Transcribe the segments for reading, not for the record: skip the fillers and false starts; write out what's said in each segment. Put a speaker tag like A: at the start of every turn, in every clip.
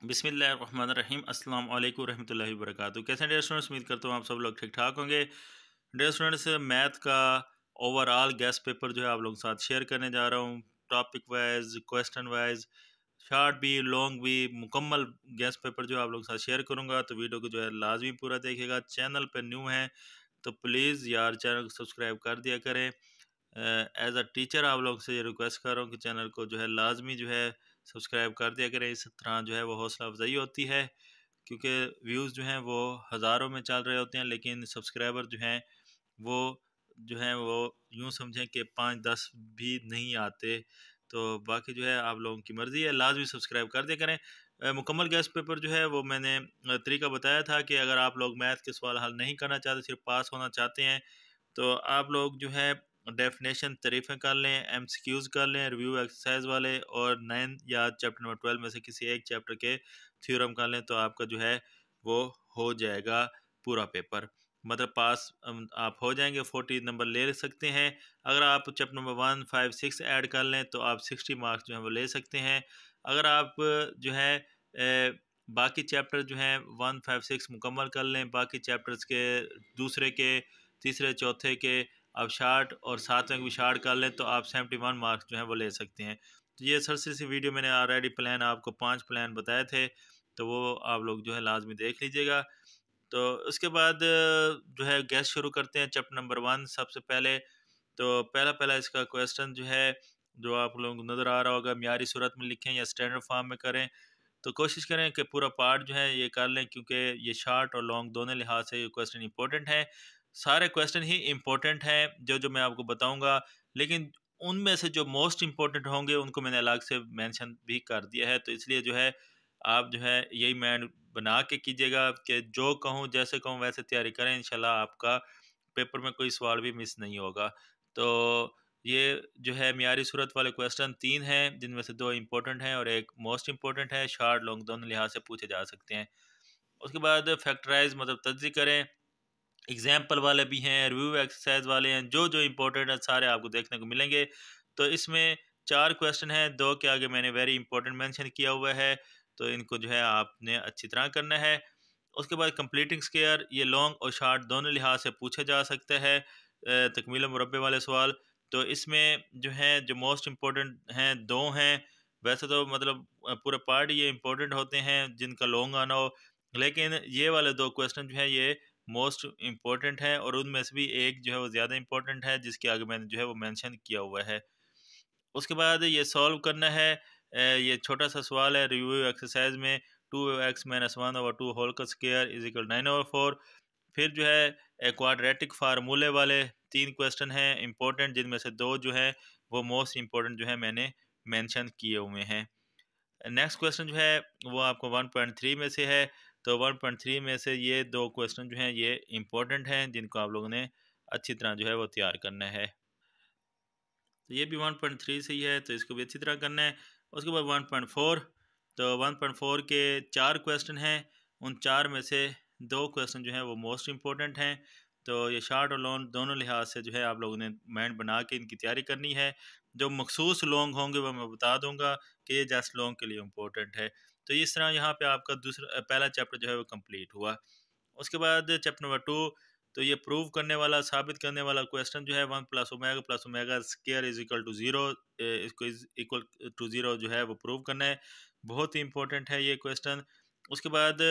A: बिस्मिल्लाहिर्रहमानिर्रहीम अस्सलाम वालेकुम रहमतुल्लाहि वबरकातुहू। कैसे डियर स्टूडेंट्स, उम्मीद करता हूँ आप सब लोग ठीक ठाक होंगे। डियर स्टूडेंट्स, मैथ का ओवरऑल गेस्ट पेपर जो है आप लोगों के साथ शेयर करने जा रहा हूँ। Topic wise, question wise, short भी लॉन्ग भी मुकम्मल गेस्ट पेपर जो है आप लोगों के साथ शेयर करूँगा। तो वीडियो को जो है लाजमी पूरा देखिएगा। चैनल पर न्यू हैं तो प्लीज़ यार चैनल को सब्सक्राइब कर दिया करें। एज अ टीचर आप लोग से ये रिक्वेस्ट कर रहा हूँ कि चैनल को जो है लाजमी जो है सब्सक्राइब कर दिया करें। इस तरह जो है वो हौसला अफजाई होती है, क्योंकि व्यूज़ जो हैं वो हज़ारों में चल रहे होते हैं, लेकिन सब्सक्राइबर जो हैं वो यूँ समझें कि 5-10 भी नहीं आते। तो बाकी जो है आप लोगों की मर्ज़ी है, लाजमी सब्सक्राइब कर दिया करें। मुकम्मल गेस्ट पेपर जो है वो मैंने तरीका बताया था कि अगर आप लोग मैथ के सवाल हल नहीं करना चाहते, सिर्फ पास होना चाहते हैं, तो आप लोग जो है डेफिनेशन तरीफ़ें कर लें, एमसीक्यूज़ कर लें, रिव्यू एक्सरसाइज वाले, और 9 या चैप्टर नंबर 12 में से किसी एक चैप्टर के थ्योरम कर लें, तो आपका जो है वो हो जाएगा पूरा पेपर। मतलब पास आप हो जाएंगे, 40 नंबर ले सकते हैं। अगर आप चैप्टर नंबर 1, 5, 6 ऐड कर लें तो आप 60 मार्क्स जो है वो ले सकते हैं। अगर आप जो है बाकी चैप्टर जो हैं 1, 5, 6 मुकम्मल कर लें, बाकी चैप्टर्स के दूसरे के, तीसरे, चौथे के आप शार्ट और 7वें के भी शार्ट कर लें, तो आप 71 मार्क्स जो हैं वो ले सकते हैं। तो ये सरसरी सी वीडियो मैंने ऑलरेडी प्लान आपको 5 प्लान बताए थे, तो वो आप लोग जो है लाजमी देख लीजिएगा। तो उसके बाद जो है गैस शुरू करते हैं। चैप्टर नंबर 1 सबसे पहले, तो पहला इसका क्वेश्चन जो है, जो आप लोगों को नज़र आ रहा होगा, म्यारी सूरत में लिखें या स्टैंडर्ड फॉर्म में करें। तो कोशिश करें कि पूरा पार्ट जो है ये कर लें, क्योंकि ये शॉर्ट और लॉन्ग दोनों लिहाज से ये क्वेश्चन इंपॉर्टेंट है। सारे क्वेश्चन ही इंपॉर्टेंट हैं जो जो मैं आपको बताऊंगा, लेकिन उनमें से जो मोस्ट इंपॉर्टेंट होंगे उनको मैंने अलग से मेंशन भी कर दिया है। तो इसलिए जो है आप जो है यही मैंड बना के कीजिएगा कि जो कहूँ, जैसे कहूँ वैसे तैयारी करें। इंशाल्लाह आपका पेपर में कोई सवाल भी मिस नहीं होगा। तो ये जो है म्यारी सूरत वाले क्वेश्चन 3 हैं, जिनमें से 2 इंपॉर्टेंट हैं और एक मोस्ट इंपॉर्टेंट है। शॉर्ट लॉन्ग दोनों लिहाज से पूछे जा सकते हैं। उसके बाद फैक्टराइज मतलब तज्ज़ी करें। एग्जाम्पल वाले भी हैं, रिव्यू एक्सरसाइज वाले हैं, जो जो इंपॉर्टेंट है सारे आपको देखने को मिलेंगे। तो इसमें 4 क्वेश्चन हैं, 2 के आगे मैंने वेरी इंपॉर्टेंट मेंशन किया हुआ है, तो इनको जो है आपने अच्छी तरह करना है। उसके बाद कंप्लीटिंग स्क्वायर, ये लॉन्ग और शॉर्ट दोनों लिहाज से पूछा जा सकता है। तकमील मुरब्बे वाले सवाल, तो इसमें जो है जो मोस्ट इम्पोर्टेंट हैं 2 हैं। वैसे तो मतलब पूरे पार्ट ये इंपॉर्टेंट होते हैं जिनका लॉन्ग आना हो, लेकिन ये वाले 2 क्वेश्चन जो है ये मोस्ट इम्पोर्टेंट है, और उनमें से भी एक जो है वो ज़्यादा इम्पोर्टेंट है, जिसके आगे मैंने जो है वो मेंशन किया हुआ है। उसके बाद ये सॉल्व करना है। ये छोटा सा सवाल है रिव्यू एक्सरसाइज में, 2x-1/2 होल का स्क्वायर इज इक्वल 9/4। फिर जो है क्वाड्रेटिक फार्मूले वाले 3 क्वेश्चन हैं इंपॉर्टेंट, जिनमें से 2 जो है वो मोस्ट इम्पोर्टेंट जो है मैंने मेंशन किए हुए हैं। नेक्स्ट क्वेश्चन जो है वो आपको 1.3 में से है। तो 1.3 में से ये 2 क्वेश्चन जो हैं ये इंपॉर्टेंट हैं, जिनको आप लोगों ने अच्छी तरह जो है वो तैयार करना है। तो ये भी 1.3 से ही है, तो इसको भी अच्छी तरह करना है। उसके बाद 1.4, तो 1.4 के 4 क्वेश्चन हैं। उन 4 में से 2 क्वेश्चन जो हैं वो मोस्ट इम्पोर्टेंट हैं। तो ये शॉर्ट और लॉन्ग दोनों लिहाज से जो है आप लोगों ने माइंड बना के इनकी तैयारी करनी है। जो मखसूस लॉन्ग होंगे वो मैं बता दूंगा कि ये जस्ट लॉन्ग के लिए इम्पोर्टेंट है। तो इस तरह यहाँ पे आपका पहला चैप्टर जो है वो कंप्लीट हुआ। उसके बाद चैप्टर नंबर 2, तो ये प्रूव करने वाला, साबित करने वाला क्वेश्चन जो है 1+ओमेगा स्क्वायर इज इक्वल टू 0, इसको इक्वल टू 0 जो है वो प्रूव करना है। बहुत ही इंपॉर्टेंट है ये क्वेश्चन। उसके बाद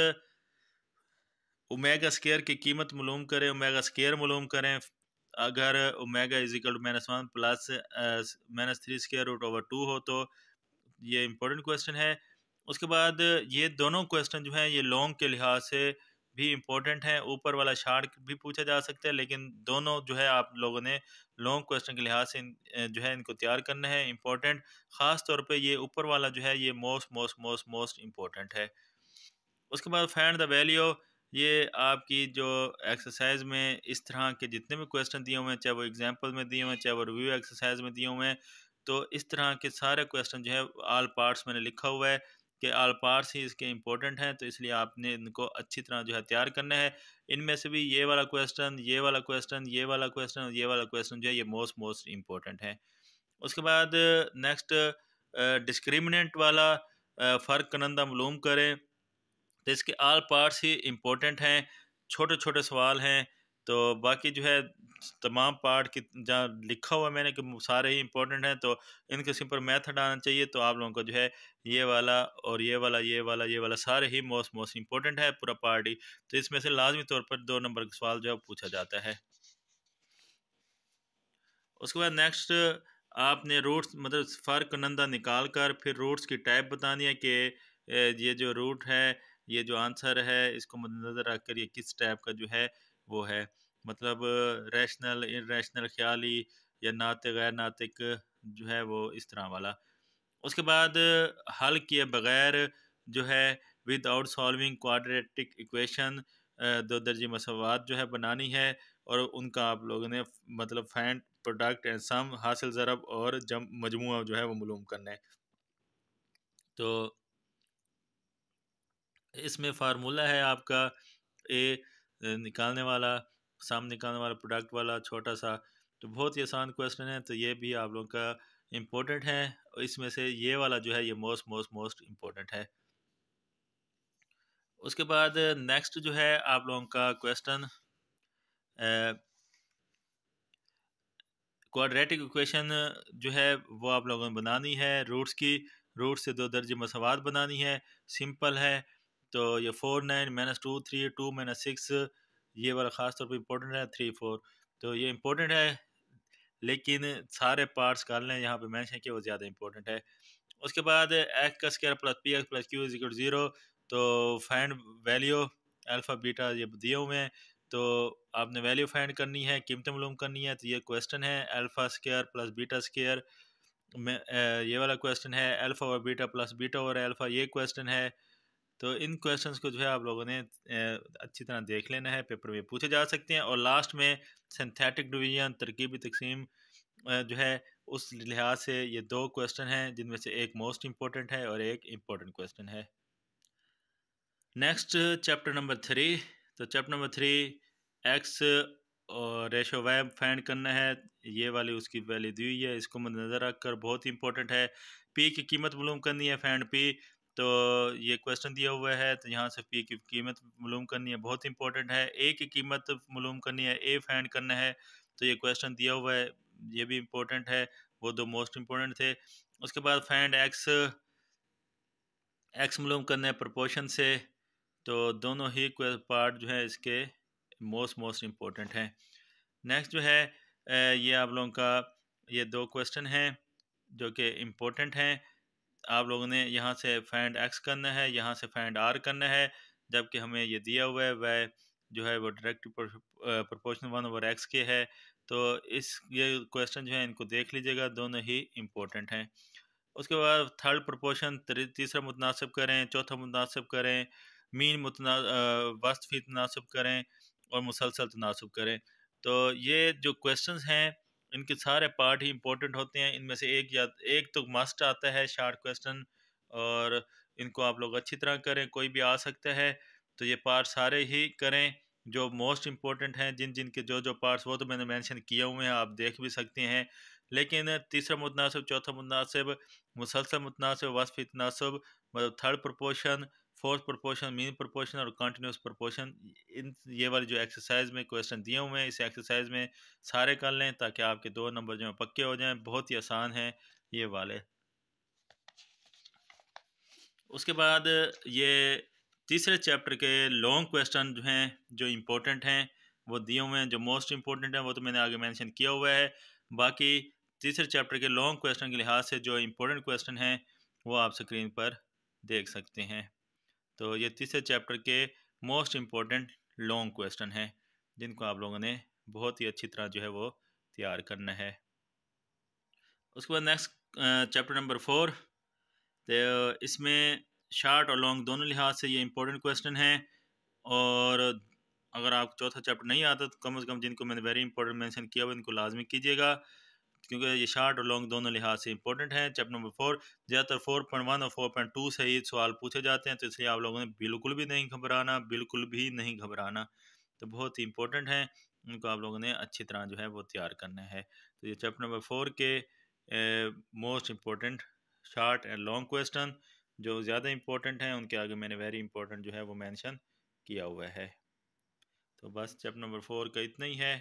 A: ओमेगा स्क्वायर की कीमत मालूम करें, ओमेगा स्क्वायर मालूम करें। अगर omega is equal to -1 plus -3 square root over 2 हो, तो ये इंपॉर्टेंट क्वेश्चन है। उसके बाद ये दोनों क्वेश्चन जो हैं ये लॉन्ग के लिहाज से भी इम्पोर्टेंट हैं। ऊपर वाला शार्ट भी पूछा जा सकता है, लेकिन दोनों जो है आप लोगों ने लॉन्ग क्वेश्चन के लिहाज से जो है इनको तैयार करना है इम्पोर्टेंट। ख़ास तौर पे ये ऊपर वाला जो है ये मोस्ट इम्पोर्टेंट है। उसके बाद फाइंड द वैल्यू, ये आपकी जो एक्सरसाइज में इस तरह के जितने भी क्वेश्चन दिए हुए हैं, चाहे वो एग्जांपल में दिए हुए हैं, चाहे वो रिव्यू एक्सरसाइज में दिए हुए हैं, तो इस तरह के सारे क्वेश्चन जो है ऑल पार्ट्स मैंने लिखा हुआ है कि ऑल पार्ट्स ही इसके इंपॉर्टेंट हैं। तो इसलिए आपने इनको अच्छी तरह जो है तैयार करना है। इनमें से भी ये वाला क्वेश्चन, ये वाला क्वेश्चन, ये वाला क्वेश्चन और ये वाला क्वेश्चन जो है ये मोस्ट इम्पोर्टेंट है। उसके बाद नेक्स्ट डिस्क्रिमिनेंट वाला, फ़र्क कनंदा मालूम करें। तो इसके ऑल पार्ट्स ही इम्पोर्टेंट हैं, छोटे छोटे सवाल हैं। तो बाकी जो है तमाम पार्ट की जहाँ लिखा हुआ मैंने कि सारे ही इम्पोर्टेंट हैं, तो इनके सिंपल मेथड आना चाहिए। तो आप लोगों को जो है ये वाला और ये वाला ये वाला ये वाला सारे ही मोस्ट मोस्ट इम्पोर्टेंट है पूरा पार्ट ही। तो इसमें से लाजमी तौर पर 2 नंबर का सवाल जो है पूछा जाता है। उसके बाद नेक्स्ट आपने रूट्स मतलब फ़र्क नंदा निकाल कर फिर रूट्स की टाइप बतानी है कि ये जो रूट है, ये जो आंसर है, इसको मद्देनज़र रख कर ये किस टाइप का जो है वो है, मतलब रैशनल, इरैशनल, ख़याली या नातिक गैर नातिक जो है वो इस तरह वाला। उसके बाद हल किए बगैर जो है विदाउट सॉल्विंग क्वाड्रेटिक इक्वेशन दो दर्जी मसवात जो है बनानी है, और उनका आप लोगों ने मतलब फाइंड प्रोडक्ट एंड सम हासिल ज़रब और जम मजमुआ जो है वो मालूम करना है। तो इसमें फार्मूला है आपका ए निकालने वाला, सम निकालने वाला, प्रोडक्ट वाला छोटा सा। तो बहुत ही आसान क्वेश्चन है, तो ये भी आप लोगों का इम्पोर्टेंट है। इसमें से ये वाला जो है ये मोस्ट मोस्ट मोस्ट इम्पोर्टेंट है। उसके बाद नेक्स्ट जो है आप लोगों का क्वेश्चन क्वाड्रेटिक इक्वेशन जो है वो आप लोगों ने बनानी है रूट्स की, रूट से दो दर्जे मसवात बनानी है, सिंपल है। तो ये 4 9 -2 3 2 - 6 ये वाला ख़ास तौर पे इम्पोर्टेंट है, 3 4 तो ये इम्पोर्टेंट है, लेकिन सारे पार्ट्स कर लें यहाँ पे मेंशन किया वो ज़्यादा इम्पोर्टेंट है। उसके बाद एक्स का square plus P x plus Q is equal 0, तो फाइंड वैल्यू अल्फ़ा बीटा ये दिए हुए हैं, तो आपने वैल्यू फाइंड करनी है, कीमतें मालूम करनी है। तो ये क्वेश्चन है alpha square plus beta square में ये वाला क्वेश्चन है, अल्फ़ा और बीटा प्लस बीटा और अल्फ़ा ये क्वेश्चन है। तो इन क्वेश्चंस को जो है आप लोगों ने अच्छी तरह देख लेना है, पेपर में पूछे जा सकते हैं। और लास्ट में सिंथेटिक डिवीजन तरकीबी तकसीम जो है उस लिहाज से ये 2 क्वेश्चन हैं, जिनमें से एक मोस्ट इम्पोर्टेंट है और एक इम्पोर्टेंट क्वेश्चन है। Next chapter number 3। तो चैप्टर नंबर 3 एक्स और रेशो वाई फाइंड करना है, ये वाली उसकी वैल्यू दी हुई है, इसको मद्देनज़र रखकर बहुत इंपॉर्टेंट है। पी की कीमत मालूम करनी है, फाइंड पी। तो ये क्वेश्चन दिया हुआ है, तो यहाँ से पी की कीमत मालूम करनी है, बहुत इंपॉर्टेंट है। ए की कीमत मालूम करनी है, ए फाइंड करना है, तो ये क्वेश्चन दिया हुआ है, ये भी इम्पोर्टेंट है। वो 2 मोस्ट इम्पोर्टेंट थे। उसके बाद फाइंड एक्स, एक्स मालूम करना है प्रोपोर्शन से। तो दोनों ही पार्ट जो है इसके मोस्ट मोस्ट इम्पोर्टेंट हैं। नेक्स्ट जो है ये आप लोगों का ये 2 क्वेश्चन हैं जो कि इम्पोर्टेंट हैं। आप लोगों ने यहाँ से फाइंड एक्स करना है, यहाँ से फाइंड आर करना है, जबकि हमें ये दिया हुआ है वह जो है वो डायरेक्ट प्रोपोर्शनल 1/x के है। तो इस ये क्वेश्चन जो है इनको देख लीजिएगा, दोनों ही इम्पोर्टेंट हैं। उसके बाद थर्ड प्रोपोर्शन तीसरा मुतनासिब करें, चौथा मुतनासिब करें, मीन वस्त फी तनासब करें और मुसलसल तनासब करें। तो ये जो क्वेश्चंस हैं इनके सारे पार्ट ही इंपॉर्टेंट होते हैं। इनमें से एक या एक तो मस्ट आता है शॉर्ट क्वेश्चन, और इनको आप लोग अच्छी तरह करें, कोई भी आ सकता है। तो ये पार्ट सारे ही करें जो मोस्ट इम्पोर्टेंट हैं, जिन जिन के जो जो पार्ट्स वो तो मैंने मेंशन किए हुए हैं, आप देख भी सकते हैं। लेकिन तीसरा मुतनासिब, चौथा मुतनासिब, मुसलसल मुतनासिब, वस्फ़ी तनासब, मतलब third proportion, fourth proportion, mean proportion और कंटिन्यूस प्रोपोर्शन, इन ये वाली जो एक्सरसाइज में क्वेश्चन दिए हुए हैं इस एक्सरसाइज में सारे कर लें, ताकि आपके 2 नंबर जो हैं पक्के हो जाएं। बहुत ही आसान है ये वाले। उसके बाद ये तीसरे चैप्टर के लॉन्ग क्वेश्चन जो हैं जो इम्पोर्टेंट हैं वो दिए हुए हैं, जो मोस्ट इम्पोर्टेंट हैं वो तो मैंने आगे मेंशन किया हुआ है। बाकी तीसरे चैप्टर के लॉन्ग क्वेश्चन के लिहाज से जो इम्पोर्टेंट क्वेश्चन हैं वो आप स्क्रीन पर देख सकते हैं। तो ये तीसरे चैप्टर के मोस्ट इम्पोर्टेंट लॉन्ग क्वेश्चन हैं, जिनको आप लोगों ने बहुत ही अच्छी तरह जो है वो तैयार करना है। उसके बाद नेक्स्ट चैप्टर नंबर 4। तो इसमें शार्ट और लॉन्ग दोनों लिहाज से ये इंपॉर्टेंट क्वेश्चन हैं। और अगर आप चौथा चैप्टर नहीं आता तो कम से कम जिनको मैंने वेरी इंपॉर्टेंट मेंशन किया हुआ इनको लाजमी कीजिएगा, क्योंकि ये शार्ट और लॉन्ग दोनों लिहाज से इंपॉर्टेंट है। चैप्टर नंबर 4 ज़्यादातर 4.1 और 4.2 से ही सवाल पूछे जाते हैं, तो इसलिए आप लोगों ने बिल्कुल भी नहीं घबराना, बिल्कुल भी नहीं घबराना। तो बहुत ही इंपॉर्टेंट है, उनको आप लोगों ने अच्छी तरह जो है वो तैयार करना है। तो ये चैप्टर नंबर 4 के most important short and long question जो ज़्यादा इंपॉर्टेंट हैं उनके आगे मैंने वेरी इंपॉर्टेंट जो है वो मेंशन किया हुआ है। तो बस चैप्टर नंबर 4 का इतना ही है।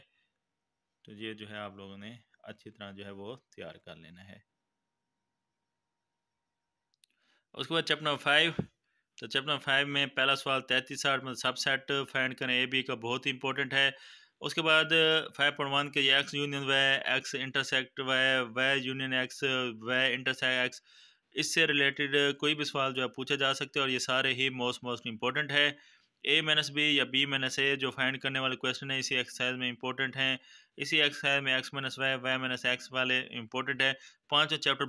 A: तो ये जो है आप लोगों ने अच्छी तरह जो है वो तैयार कर लेना है। उसके बाद चैप्टर नंबर 5। तो चैप्टर नंबर 5 में पहला सवाल 3360 मतलब सबसेट फाइंड करें ए बी का, बहुत ही इंपॉर्टेंट है। उसके बाद 5.1 के ये X union Y, X intersect Y, Y union X, Y intersect X, इससे रिलेटेड कोई भी सवाल जो है पूछा जा सकते हैं और ये सारे ही मोस्ट इंपॉर्टेंट है। ए माइनस बी या बी माइनस ए जो फाइंड करने वाले क्वेश्चन है इसी एक्सरसाइज में इंपॉर्टेंट हैं। इसी एक्सरसाइज में X minus Y, Y minus X वाले इंपॉर्टेंट है। पाँचों चैप्टर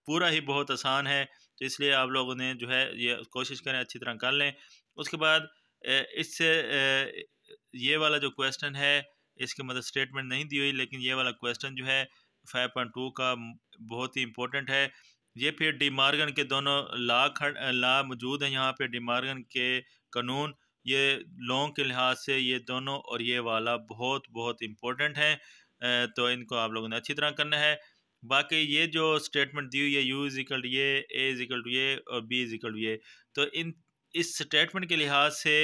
A: पूरा ही बहुत आसान है, तो इसलिए आप लोगों ने जो है ये कोशिश करें अच्छी तरह कर लें। उसके बाद इससे ये वाला जो क्वेश्चन है इसके मतलब स्टेटमेंट नहीं दी हुई, लेकिन ये वाला क्वेश्चन जो है 5.2 का बहुत ही इंपॉर्टेंट है। ये फिर डी मार्गन के दोनों ला मौजूद हैं यहाँ पे, डी मार्गन के कानून, ये लॉन्ग के लिहाज से ये दोनों और ये वाला बहुत इंपॉर्टेंट है। तो इनको आप लोगों ने अच्छी तरह करना है। बाकी ये जो स्टेटमेंट दी हुई है यू इजिकल ये, ए इजिकल टू ये और बी इजिकल टू ये, तो इस स्टेटमेंट के लिहाज से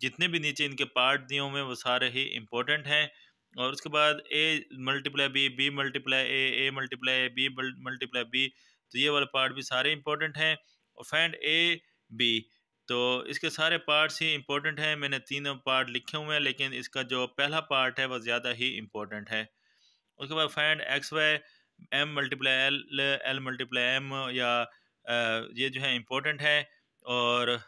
A: जितने भी नीचे इनके पार्ट दिए हुए हैं वो सारे ही इम्पोर्टेंट हैं। और उसके बाद A multiply B, B multiply A multiply A, B multiply B, तो ये वाले पार्ट भी सारे इंपॉर्टेंट हैं। और फाइंड ए बी, तो इसके सारे पार्ट्स ही इंपॉर्टेंट हैं। मैंने तीनों पार्ट लिखे हुए हैं, लेकिन इसका जो पहला पार्ट है वो ज़्यादा ही इंपॉर्टेंट है। उसके बाद find X Y, M multiply L, L multiply M, या ये जो है इंपॉर्टेंट है। और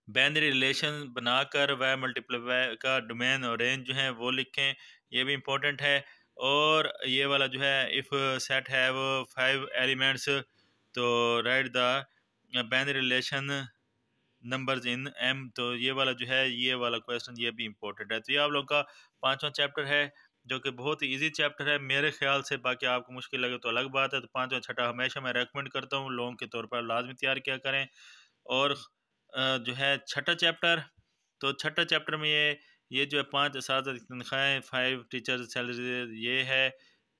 A: बाइनरी रिलेशन बनाकर वाई मल्टीप्लाई वाई का डोमेन और रेंज जो है वो लिखें, ये भी इंपॉर्टेंट है। और ये वाला जो है इफ़ सेट हैव 5 एलिमेंट्स, तो write the binary relation numbers in M, तो ये वाला जो है ये वाला क्वेश्चन ये भी इंपॉर्टेंट है। तो ये आप लोगों का पांचवा चैप्टर है, जो कि बहुत ही ईजी चैप्टर है मेरे ख्याल से। बाकी आपको मुश्किल लगे तो अलग बात है। तो पांचवा छठा हमेशा मैं रेकमेंड करता हूँ लॉन्ग के तौर पर लाजमी तैयार किया करें। और जो है छठा चैप्टर, तो छठा चैप्टर में ये जो है 5 असातिज़ा की तनख्वाहें, 5 टीचर सैलरी ये है।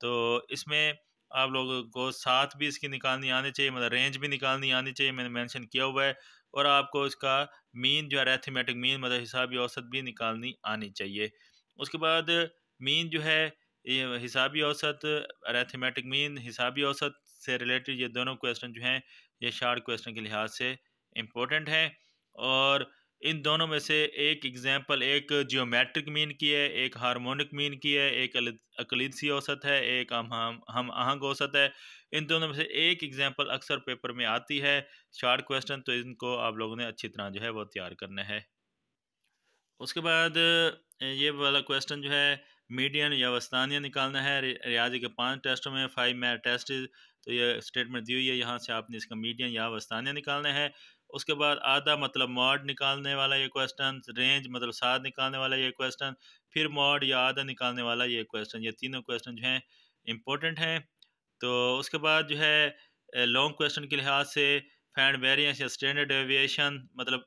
A: तो इसमें आप लोगों को साथ भी इसकी निकालनी आनी चाहिए, मतलब रेंज भी निकालनी आनी चाहिए, मैंने मेंशन किया हुआ है। और आपको इसका मीन जो है अरिथमेटिक मीन मतलब हिसाबी औसत भी निकालनी आनी चाहिए। उसके बाद मीन जो है ये हिसाबी औसत, अरिथमेटिक मीन, हिसाबी औसत से रिलेटेड ये दोनों क्वेश्चन जो हैं ये शार्ट क्वेश्चन के लिहाज से इम्पोर्टेंट हैं। और इन दोनों में से एक एग्जांपल, एक जियोमेट्रिक मीन की है, एक हार्मोनिक मीन की है, एक अकलिदसी औसत है, एक हम आहंग औसत है। इन दोनों में से एक एग्जांपल अक्सर पेपर में आती है शार्ट क्वेश्चन, तो इनको आप लोगों ने अच्छी तरह जो है वो तैयार करना है। उसके बाद ये वाला क्वेश्चन जो है मीडियन या वस्तानिया निकालना है। रियाजी के 5 टेस्टों में 5 मैथ टेस्ट, तो ये स्टेटमेंट दी हुई है, यहाँ से आपने इसका मीडियन या वस्तानिया निकालना है। उसके बाद आधा मतलब मॉड निकालने वाला ये क्वेश्चन, रेंज मतलब साथ निकालने वाला ये क्वेश्चन, फिर मॉड या आधा निकालने वाला ये क्वेश्चन, ये तीनों क्वेश्चन जो हैं इम्पोर्टेंट हैं। तो उसके बाद जो है लॉन्ग क्वेश्चन के लिहाज से फाइंड वेरिएंस या स्टैंडर्ड डेविएशन मतलब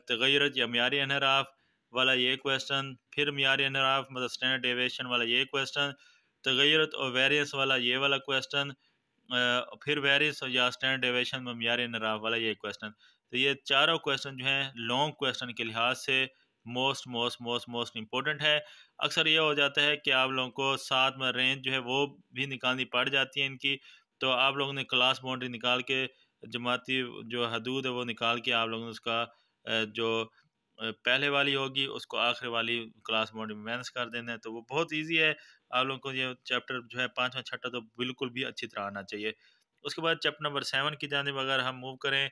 A: तगैरत या म्यारी इनहराफ वाला ये क्वेश्चन, फिर म्यारी इनहराफ मतलब स्टैंडर्ड डेविएशन वाला ये क्वेश्चन, तगैरत और वेरिएंस वाला ये वाला क्वेश्चन, फिर वेरिएंस या स्टैंडर्ड डेविएशन में म्यारी इनहराफ वाला ये क्वेश्चन। तो ये चारों क्वेश्चन जो हैं लॉन्ग क्वेश्चन के लिहाज से मोस्ट इम्पोर्टेंट है। अक्सर ये हो जाता है कि आप लोगों को साथ में रेंज जो है वो भी निकालनी पड़ जाती है इनकी, तो आप लोगों ने क्लास बाउंड्री निकाल के जमाती जो हदूद है वो निकाल के आप लोगों ने उसका जो पहले वाली होगी उसको आखिरी वाली क्लास बाउंड्री में माइनस कर देना है। तो वो बहुत ईजी है, आप लोगों को ये चैप्टर जो है पाँचवा छठा तो बिल्कुल भी अच्छी तरह आना चाहिए। उसके बाद चैप्टर नंबर 7 की जानिब अगर हम मूव करें,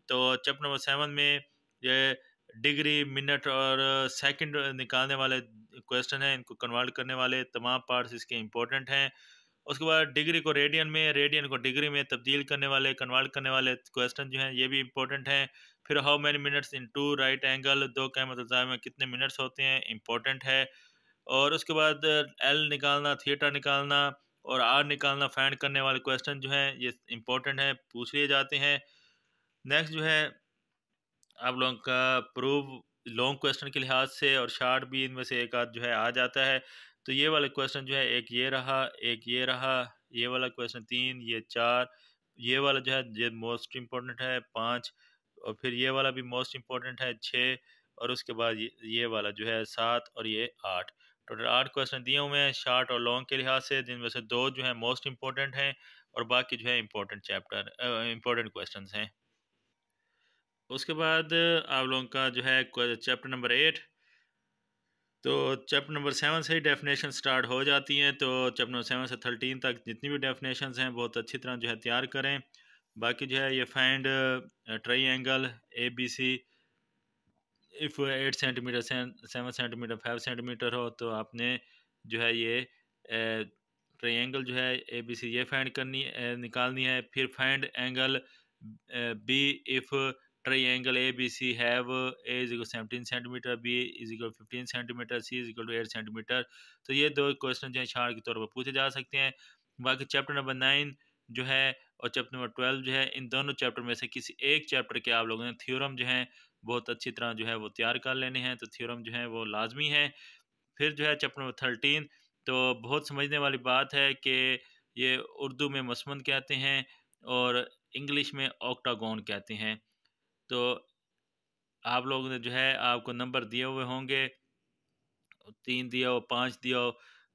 A: तो चैप्टर नंबर 7 में ये डिग्री, मिनट और सेकंड निकालने वाले क्वेश्चन हैं, इनको कन्वर्ट करने वाले तमाम पार्ट्स इसके इंपॉर्टेंट हैं। उसके बाद डिग्री को रेडियन में, रेडियन को डिग्री में तब्दील करने वाले, कन्वर्ट करने वाले क्वेश्चन जो हैं ये भी इंपॉर्टेंट हैं। फिर how many minutes in two right angle, दो कैम मतलब में कितने मिनट्स होते हैं, इंपॉर्टेंट है। और उसके बाद एल निकालना, थीटा निकालना और आर निकालना, फाइंड करने वाले क्वेश्चन जो हैं ये इंपॉर्टेंट है, पूछ लिए जाते हैं। नेक्स्ट जो है आप लोगों का प्रूव लॉन्ग क्वेश्चन के लिहाज से और शार्ट भी इनमें से एक आध जो है आ जाता है। तो ये वाला क्वेश्चन जो है एक ये रहा, एक ये रहा, ये वाला क्वेश्चन 3, ये 4, ये वाला जो है ये मोस्ट इम्पोर्टेंट है 5, और फिर ये वाला भी मोस्ट इम्पोर्टेंट है 6, और उसके बाद ये वाला जो है 7, और ये 8। टोटल 8 क्वेश्चन दिए हुए हैं शॉर्ट और लॉन्ग के लिहाज से, जिनमें से 2 जो है मोस्ट इम्पोर्टेंट हैं और बाकी जो है इम्पोर्टेंट क्वेश्चन हैं। उसके बाद आप लोगों का जो है चैप्टर नंबर 8, तो चैप्टर नंबर 7 से ही डेफिनेशन स्टार्ट हो जाती हैं। तो चैप्टर नंबर 7 से 13 तक जितनी भी डेफिनेशंस हैं बहुत अच्छी तरह जो है तैयार करें। बाकी जो है ये find try A B C if 8 centimetre 7 centimetre 5 centimetre हो, तो आपने जो है ये ट्रायंगल जो है ए बी सी ये फाइंड निकालनी है। फिर find angle B if triangle A B C have A is equal 17 centimetre, B is equal 15 centimetre, C is equal to 8 centimetre. तो ये 2 क्वेश्चन जो है छाड़ के तौर पर पूछे जा सकते हैं। बाकी चैप्टर नंबर 9 जो है और चैप्टर नंबर 12 जो है, इन दोनों चैप्टर में से किसी एक चैप्टर के आप लोगों ने थ्योरम जो है बहुत अच्छी तरह जो है वो तैयार कर लेने हैं। तो थ्योरम जो है वो लाजमी है। फिर जो है चैप्टर नंबर 13, तो बहुत समझने वाली बात है कि ये उर्दू में मसमन कहते हैं और इंग्लिश में ऑक्टागोन कहते हैं। तो आप लोगों ने जो है आपको नंबर दिए हुए होंगे, 3 दिया हो 5 दिया हो।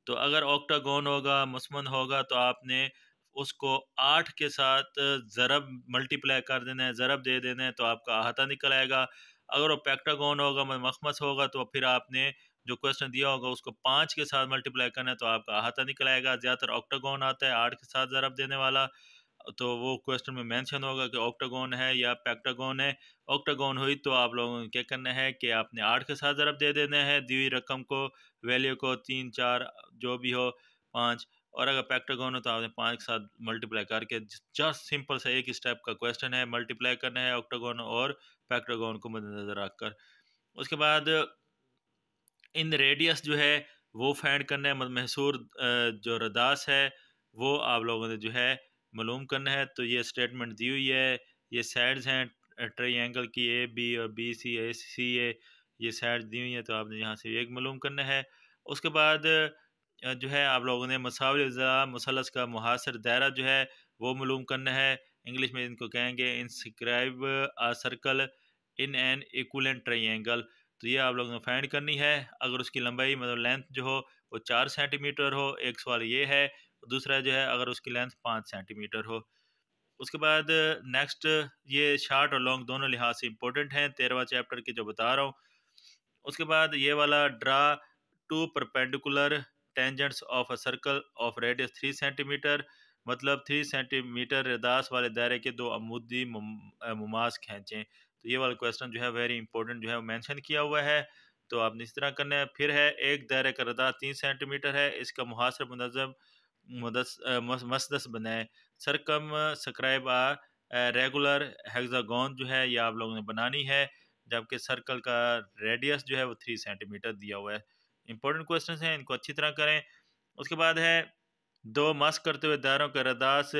A: तो अगर ऑक्टागोन होगा मसमन होगा तो आपने उसको 8 के साथ ज़रब मल्टीप्लाई कर देना है, ज़रब दे देना है, तो आपका अहाता निकल आएगा। अगर वो पेक्टागोन होगा मखमस होगा तो फिर आपने जो क्वेश्चन दिया होगा उसको 5 के साथ मल्टीप्लाई करना है, तो आपका अहाता निकल आएगा। ज़्यादातर ऑक्टागोन आता है 8 के साथ ज़रब देने वाला, तो वो क्वेश्चन में मेंशन होगा कि ऑक्टागोन है या पेक्टागोन है। ऑक्टागोन हुई तो आप लोगों को क्या करना है कि आपने 8 के साथ ज़रब दे देना है दी हुई रकम को, वैल्यू को, 3 4 जो भी हो 5। और अगर पेक्टागोन हो तो आपने 5 के साथ मल्टीप्लाई करके, जस्ट सिंपल सा एक ही स्टेप का क्वेश्चन है, मल्टीप्लाई करना है ऑक्टागोन और पेक्टागोन को मद्देनजर रखकर। उसके बाद इन रेडियस जो है वो फाइंड करना है, महसूर जो रदास है वो आप लोगों ने जो है मालूम करना है। तो ये स्टेटमेंट दी हुई है, ये साइड्स हैं ट्रायंगल की ए बी और बी सी ए सी ए, ये साइड्स दी हुई हैं, तो आपने यहाँ से एक मालूम करना है। उसके बाद जो है आप लोगों ने मसाविल अज़्ज़ा मुसलस का मुहासर दायरा जो है वो मालूम करना है। इंग्लिश में इनको कहेंगे inscribe a circle in an equivalent triangle. तो ये आप लोगों ने फाइंड करनी है। अगर उसकी लंबाई मतलब लेंथ जो हो वो 4 सेंटीमीटर हो, एक सवाल ये है। दूसरा जो है अगर उसकी लेंथ 5 सेंटीमीटर हो। उसके बाद नेक्स्ट, ये शार्ट और लॉन्ग दोनों लिहाज से इंपॉर्टेंट हैं 13वां चैप्टर की जो बता रहा हूँ। उसके बाद ये वाला draw two perpendicular tangents of a circle of radius 3 centimetre, मतलब 3 सेंटीमीटर रेदास वाले दायरे के 2 अमूदी मुमास खींचें। तो ये वाला क्वेश्चन जो है वेरी इंपॉर्टेंट जो है मेंशन किया हुआ है। तो आपने इस तरह करना है। फिर है एक दायरे का रदास 3 सेंटीमीटर है, इसका मुहासर मुनज़्ज़म मसदस बनाए। सरकम स्क्राइब रेगुलर हेक्सागोन जो है ये आप लोगों ने बनानी है, जबकि सर्कल का रेडियस जो है वो 3 सेंटीमीटर दिया हुआ है। इंपॉर्टेंट क्वेश्चन हैं, इनको अच्छी तरह करें। उसके बाद है दो मस्क करते हुए दायरों का रदास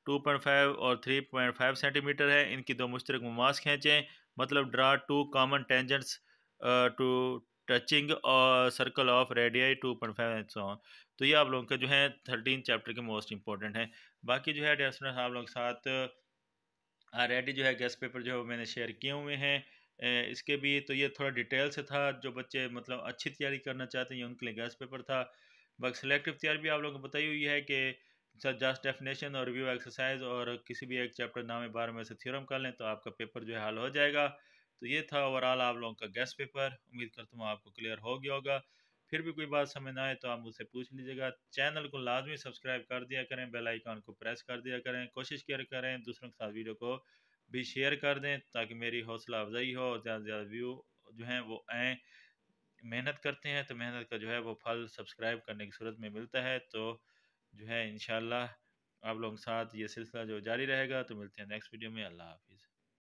A: 2.5 और 3.5 सेंटीमीटर है, इनकी दो मुश्तरक मुमास खींचें। मतलब draw two common tangents to touching और circle of radii 2.5 and so on. तो ये आप लोगों के जो है 13 चैप्टर के मोस्ट इंपॉर्टेंट हैं। बाकी जो है डियर स्टूडेंट्स आप लोग साथ ऑलरेडी जो है गेस्ट पेपर जो है मैंने शेयर किए हुए हैं। इसके भी तो ये थोड़ा डिटेल से था, जो बच्चे मतलब अच्छी तैयारी करना चाहते हैं उनके लिए गेस्ट पेपर था। बाकी सिलेक्टिव तैयारी भी आप लोगों को बताई हुई है कि सर जस्ट डेफिनेशन और रिव्यू एक्सरसाइज और किसी भी एक चैप्टर नाम 12 में से थ्योरम कर लें तो आपका पेपर जो है हल हो जाएगा। तो ये था ओवरऑल आप लोगों का गेस्ट पेपर। उम्मीद करता हूँ आपको क्लियर हो गया होगा। फिर भी कोई बात समझ ना आए तो आप मुझसे पूछ लीजिएगा। चैनल को लाजमी सब्सक्राइब कर दिया करें, बेल आइकन को प्रेस कर दिया करें, कोशिश किया करें दूसरों के साथ वीडियो को भी शेयर कर दें ताकि मेरी हौसला अफजाई हो और ज़्यादा से ज़्यादा व्यू जो हैं वो आएँ। मेहनत करते हैं तो मेहनत का जो है वो फल सब्सक्राइब करने की सूरत में मिलता है। तो जो है इंशाल्लाह आप लोगों के साथ ये सिलसिला जो जारी रहेगा। तो मिलते हैं नेक्स्ट वीडियो में। अल्लाह हाफिज़।